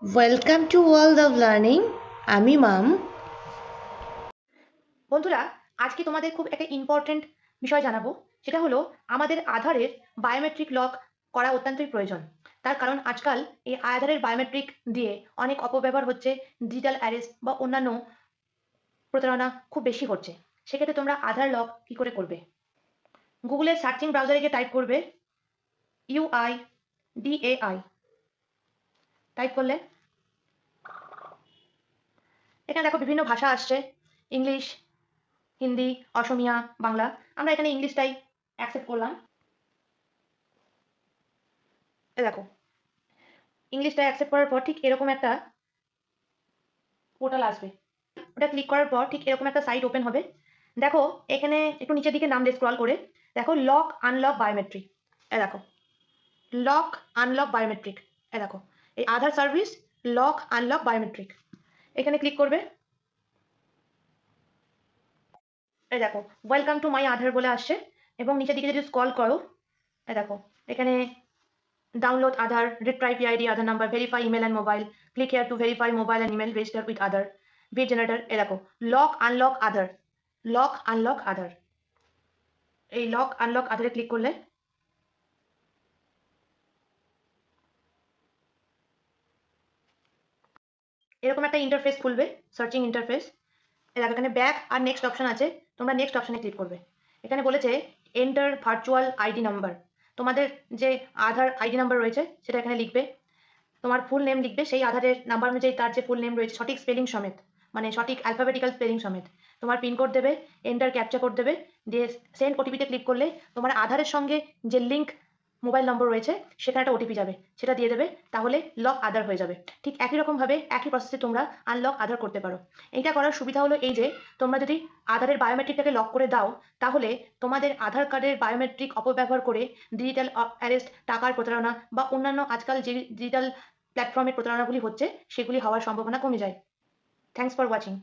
Welcome to World of Learning. আমি মাম। বন্ধুরা, আজকে তোমাদের খুব একটা ইম্পর্টেন্ট বিষয় জানাবো। সেটা হলো আমাদের আধারের বায়োমেট্রিক লক করা অত্যন্তই প্রয়োজন। তার কারণ আজকাল এই আধারের বায়োমেট্রিক দিয়ে অনেক অপব্যবহার হচ্ছে, ডিজিটাল অ্যারেস্ট বা অন্যান্য প্রতারণা খুব বেশি হচ্ছে। সেক্ষেত্রে তোমরা আধার লক কি করে করবে? গুগলের সার্চিং ব্রাউজারে গিয়ে টাইপ করবে UIDAI। টাইপ করলে এখানে দেখো বিভিন্ন ভাষা আসছে, ইংলিশ, হিন্দি, অসমিয়া, বাংলা। আমরা এখানে ইংলিশটাই অ্যাকসেপ্ট করলাম। দেখো, ইংলিশটা অ্যাকসেপ্ট করার পর ঠিক এরকম একটা পোর্টাল আসবে। ওটা ক্লিক করার পর ঠিক এরকম একটা সাইট ওপেন হবে। দেখো, এখানে একটু নিচের দিকে নাম দিয়ে স্ক্রল করে দেখো লক আনলক বায়োমেট্রিক। দেখো, লক আনলক বায়োমেট্রিক। দেখো, এই আধার সার্ভিস লক আনলক বায়োমেট্রিক। এখানে ক্লিক করবে। দেখো, ওয়েলকাম টু মাই আধার বলে আসছে। এবং নিচের দিকে যদি স্ক্রল করো, দেখো এখানে download Aadhaar, retry PID Aadhaar number, verify email and mobile, click here to verify mobile and email register with Aadhaar, VID generator. দেখো, lock unlock Aadhaar, lock unlock Aadhaar. এই লক আনলক আধারে ক্লিক করলে এরকম একটা ইন্টারফেস খুলবে, সার্চিং ইন্টারফেস। দেখো, এখানে ব্যাক আর নেক্সট অপশন আছে। তোমরা নেক্সট অপশনে ক্লিক করবে। এখানে বলেছে এন্টার ভার্চুয়াল আইডি নাম্বার। তোমাদের যে আধার আইডি নাম্বার রয়েছে সেটা এখানে লিখবে। তোমার ফুল নেম লিখবে, সেই আধারের নাম্বার অনুযায়ী তার যে ফুল নেম রয়েছে সঠিক স্পেলিং সমেত, মানে সঠিক অ্যালফাবেটিক্যাল স্পেলিং সমেত। তোমার পিনকোড দেবে, এন্টার ক্যাপচা কোড দেবে, দিয়ে সেন্ড ওটিপিতে ক্লিক করলে তোমার আধারের সঙ্গে যে লিঙ্ক মোবাইল নম্বর রয়েছে সেখানে একটা ওটিপি যাবে, সেটা দিয়ে দেবে। তাহলে লক আধার হয়ে যাবে। ঠিক একই রকমভাবে একই প্রসেসে তোমরা আনলক আধার করতে পারো। এইটা করার সুবিধা হলো এই যে তোমরা যদি আধারের বায়োমেট্রিকটাকে লক করে দাও, তাহলে তোমাদের আধার কার্ডের বায়োমেট্রিক অপব্যবহার করে ডিজিটাল অ্যারেস্ট, টাকার প্রতারণা বা অন্যান্য আজকাল যে ডিজিটাল প্ল্যাটফর্মে প্রতারণাগুলি হচ্ছে সেগুলি হওয়ার সম্ভাবনা কমে যায়। Thanks for watching.